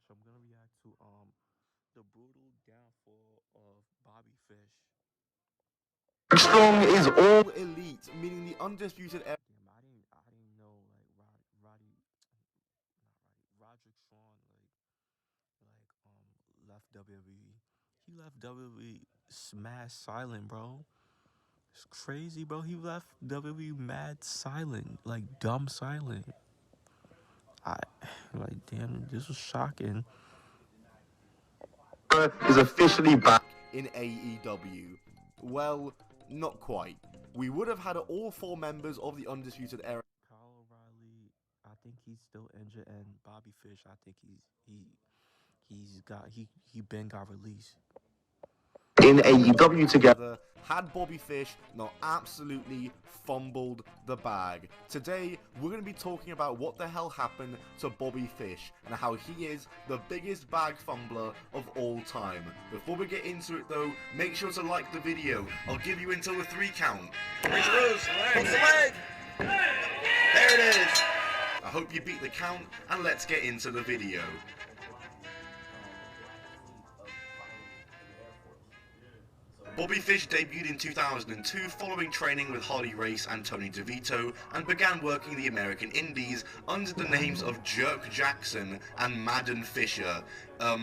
So I'm gonna react to the brutal downfall of Bobby Fish. Strong is all elite, meaning the undisputed era. Damn, I didn't know like Roderick Strong left WWE. He left WWE mad silent, bro. It's crazy, bro. He left WWE mad silent, like dumb silent. I like damn, this was shocking. Is officially back in AEW. Well, not quite. We would have had all four members of the Undisputed Era. Kyle O'Reilly, I think he's still injured, and Bobby Fish, I think he been got released. In AEW together, had Bobby Fish not absolutely fumbled the bag. Today, we're going to be talking about what the hell happened to Bobby Fish and how he is the biggest bag fumbler of all time. Before we get into it though, make sure to like the video. I'll give you until the 3 count. Reach loose, legs, leg! There it is! I hope you beat the count, and let's get into the video. Bobby Fish debuted in 2002 following training with Harley Race and Tony DeVito, and began working the American Indies under the names of Jerk Jackson and Madden Fisher.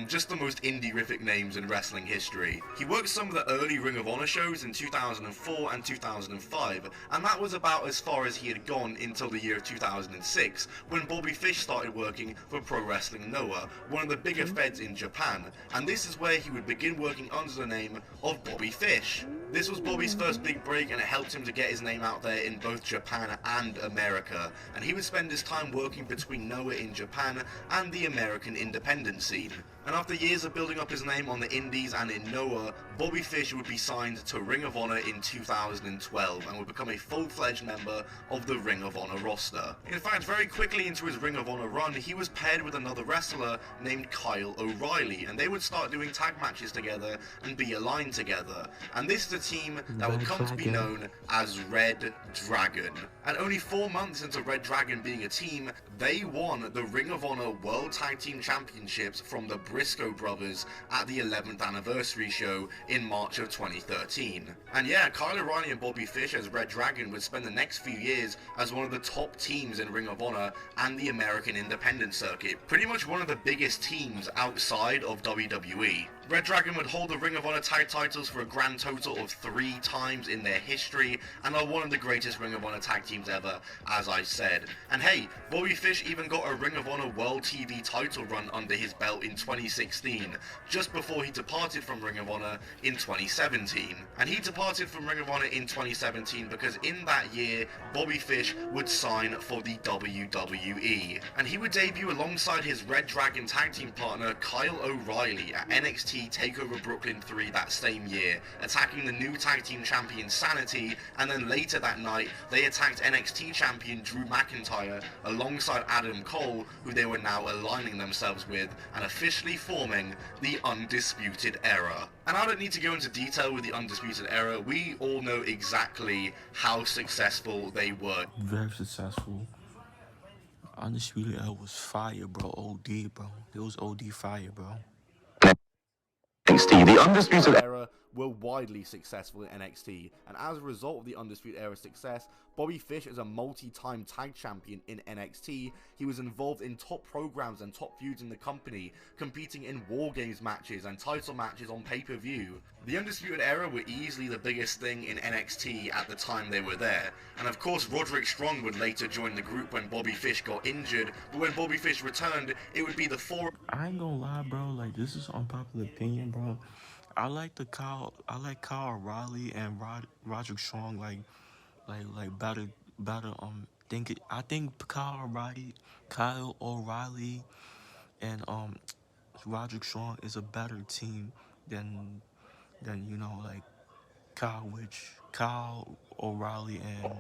Just the most indie-rific names in wrestling history. He worked some of the early Ring of Honor shows in 2004 and 2005, and that was about as far as he had gone until the year of 2006, when Bobby Fish started working for Pro Wrestling Noah, one of the bigger feds in Japan, and this is where he would begin working under the name of Bobby Fish. This was Bobby's first big break, and it helped him to get his name out there in both Japan and America, and he would spend his time working between Noah in Japan and the American independent scene. And after years of building up his name on the indies and in Noah, Bobby Fish would be signed to Ring of Honor in 2012 and would become a full-fledged member of the Ring of Honor roster. In fact, very quickly into his Ring of Honor run, he was paired with another wrestler named Kyle O'Reilly, and they would start doing tag matches together and be aligned together. And this is a team that would come to be known as Red Dragon. And only 4 months into Red Dragon being a team, they won the Ring of Honor World Tag Team Championships from the Briscoe brothers at the 11th anniversary show in March of 2013. And yeah, Kyle O'Reilly and Bobby Fish as Red Dragon would spend the next few years as one of the top teams in Ring of Honor and the American independent circuit. Pretty much one of the biggest teams outside of WWE. Red Dragon would hold the Ring of Honor tag titles for a grand total of 3 times in their history, and are one of the greatest Ring of Honor tag teams ever, as I said. And hey, Bobby Fish even got a Ring of Honor World TV title run under his belt in 2016, just before he departed from Ring of Honor in 2017. And he departed from Ring of Honor in 2017 because in that year, Bobby Fish would sign for the WWE. And he would debut alongside his Red Dragon tag team partner, Kyle O'Reilly, at NXT TakeOver Brooklyn 3 that same year, attacking the new tag team champion Sanity, and then later that night, they attacked NXT champion Drew McIntyre alongside Adam Cole, who they were now aligning themselves with, and officially forming the Undisputed Era. And I don't need to go into detail with the Undisputed Era, we all know exactly how successful they were. Very successful. Undisputed Era was fire, bro. OD, bro. It was OD fire, bro. NXT. The Undisputed Era were widely successful in NXT, and as a result of the Undisputed Era's success, Bobby Fish is a multi-time tag champion in NXT. He was involved in top programs and top feuds in the company, competing in War Games matches and title matches on pay-per-view. The Undisputed Era were easily the biggest thing in NXT at the time they were there, and of course Roderick Strong would later join the group when Bobby Fish got injured, but when Bobby Fish returned, it would be the 4. I ain't gonna lie, bro. Like, this is unpopular opinion, bro. I like Kyle O'Reilly and Roderick Strong better. I think Kyle O'Reilly and Roderick Strong is a better team than Kyle O'Reilly and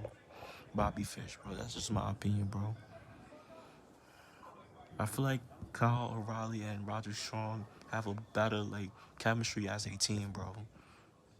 Bobby Fish, bro. That's just my opinion, bro. I feel like Kyle O'Reilly and Roger Strong have a better chemistry as a team, bro.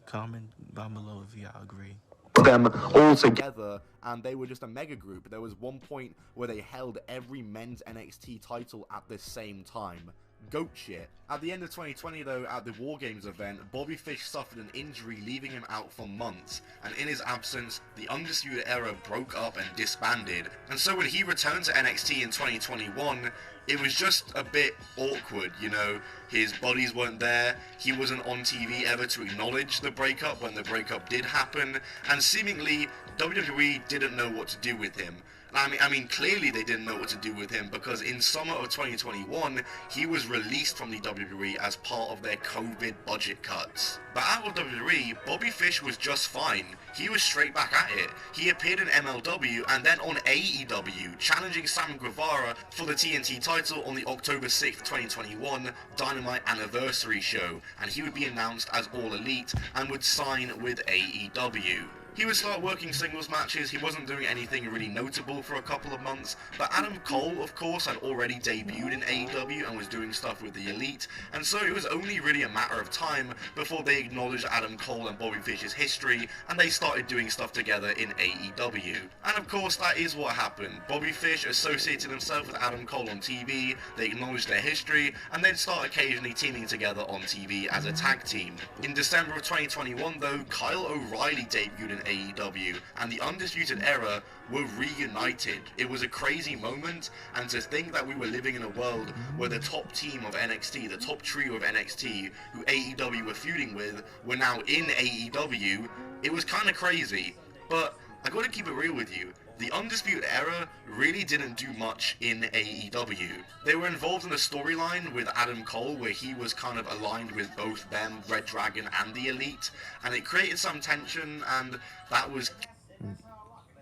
Comment down below if y'all agree. Them all together, and they were just a mega group. There was one point where they held every men's NXT title at the same time. goat shit. At the end of 2020 though, at the War Games event, Bobby Fish suffered an injury leaving him out for months, and in his absence, the Undisputed Era broke up and disbanded. And so when he returned to NXT in 2021, it was just a bit awkward, you know, his buddies weren't there, he wasn't on TV ever to acknowledge the breakup when the breakup did happen, and seemingly WWE didn't know what to do with him. I mean, clearly they didn't know what to do with him, because in summer of 2021, he was released from the WWE as part of their COVID budget cuts. But out of WWE, Bobby Fish was just fine. He was straight back at it. He appeared in MLW and then on AEW, challenging Sam Guevara for the TNT title on the October 6th, 2021 Dynamite Anniversary show, and he would be announced as All Elite and would sign with AEW. He would start working singles matches. He wasn't doing anything really notable for a couple of months, but Adam Cole, of course, had already debuted in AEW and was doing stuff with the Elite, and so it was only really a matter of time before they acknowledged Adam Cole and Bobby Fish's history, and they started doing stuff together in AEW. And of course, that is what happened. Bobby Fish associated himself with Adam Cole on TV, they acknowledged their history, and then start occasionally teaming together on TV as a tag team. In December of 2021 though, Kyle O'Reilly debuted in AEW, and the Undisputed Era were reunited. It was a crazy moment, and to think that we were living in a world where the top team of NXT, the top trio of NXT, who AEW were feuding with, were now in AEW, it was kind of crazy. But I gotta keep it real with you. The Undisputed Era really didn't do much in AEW. They were involved in a storyline with Adam Cole where he was kind of aligned with both them, Red Dragon and the Elite, and it created some tension, and that was...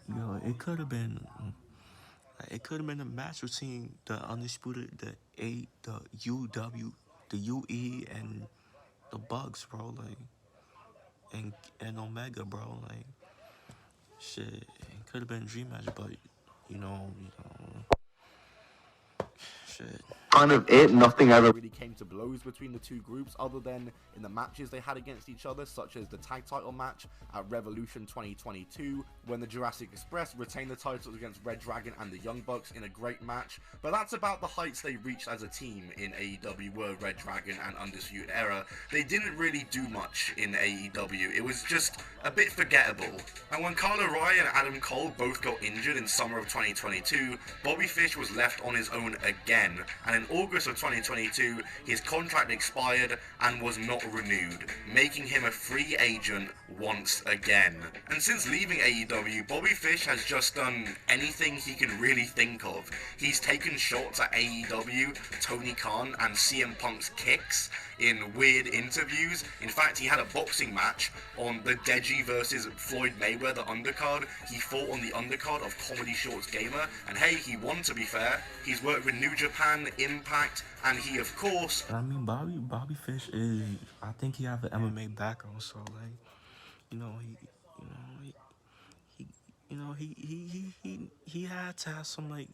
Yo, it could have been a match between the Undisputed, the UW, the UE, and the Bucks, bro, like, and Omega, bro, like, shit, it could have been a dream match, but, you know, shit. Kind of it. Nothing ever really came to blows between the two groups other than in the matches they had against each other, such as the tag title match at Revolution 2022 when the Jurassic Express retained the titles against Red Dragon and the Young Bucks in a great match. But that's about the heights they reached as a team in AEW were Red Dragon and Undisputed Era. They didn't really do much in AEW. It was just a bit forgettable. And when Kyle O'Reilly and Adam Cole both got injured in summer of 2022, Bobby Fish was left on his own again, and in August of 2022, his contract expired and was not renewed, making him a free agent once again. And since leaving AEW, Bobby Fish has just done anything he can really think of. He's taken shots at AEW, Tony Khan, and CM Punk's kicks in weird interviews. In fact, he had a boxing match on the Deji versus Floyd Mayweather undercard. He fought on the undercard of Comedy Shorts Gamer, and hey, he won, to be fair. He's worked with New Japan, Impact, and he, of course... I mean, Bobby Fish is, I think he have an MMA background, so, like, he had to have some, like,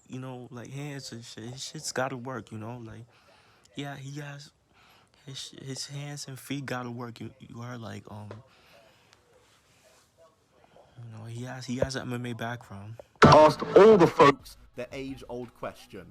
like, hands and shit. His shit's gotta work, like, yeah, he has... His hands and feet gotta work. You are like he has an MMA background. Asked all the folks the age-old question: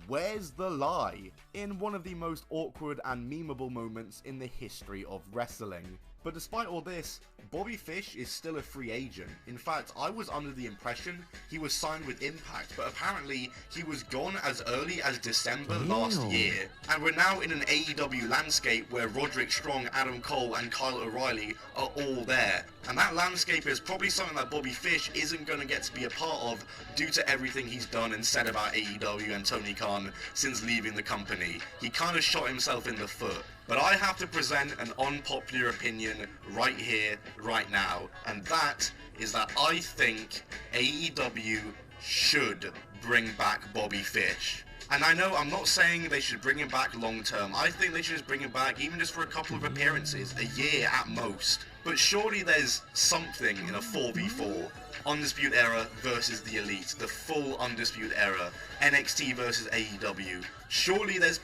where's the lie? In one of the most awkward and memeable moments in the history of wrestling. But despite all this, Bobby Fish is still a free agent. In fact, I was under the impression he was signed with Impact, but apparently he was gone as early as December last year. And we're now in an AEW landscape where Roderick Strong, Adam Cole, and Kyle O'Reilly are all there. And that landscape is probably something that Bobby Fish isn't going to get to be a part of due to everything he's done and said about AEW and Tony Khan since leaving the company. He kind of shot himself in the foot. But I have to present an unpopular opinion right here, right now, and that is that I think AEW should bring back Bobby Fish. And I know I'm not saying they should bring him back long term. I think they should just bring him back even just for a couple of appearances, a year at most. But surely there's something in a 4v4. Undisputed Era versus the Elite, the full Undisputed Era, NXT versus AEW, Surely there's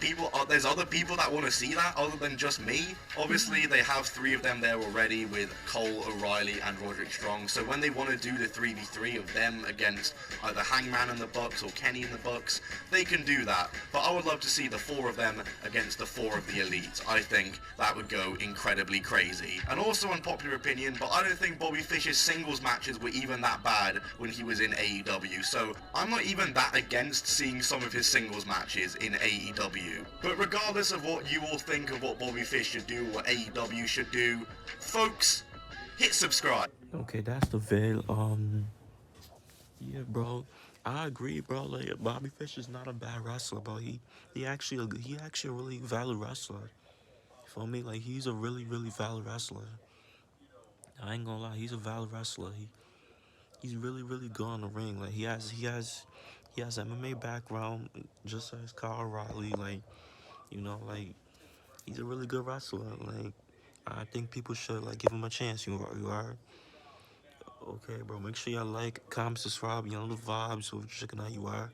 other people that want to see that other than just me. Obviously, they have three of them there already with Cole, O'Reilly, and Roderick Strong. So when they want to do the 3v3 of them against either Hangman and the Bucks or Kenny and the Bucks, they can do that. But I would love to see the four of them against the four of the Elite. I think that would go incredibly crazy. And also unpopular opinion, but I don't think Bobby Fish's singles matches were even that bad when he was in AEW. So I'm not even that against seeing some of his singles matches in AEW. But regardless of what you all think of what Bobby Fish should do, what AEW should do, folks, hit subscribe. Okay, that's the vid. Yeah, bro. I agree, bro. Like Bobby Fish is not a bad wrestler, bro. He actually a really valid wrestler. For me, like he's a really valid wrestler. I ain't gonna lie, he's a valid wrestler. He's really good on the ring. Like he has MMA background, just as Kyle O'Reilly. Like like he's a really good wrestler. Like I think people should like give him a chance. You are okay, bro. Make sure y'all like, comment, subscribe. You know the vibes. So checking out you are.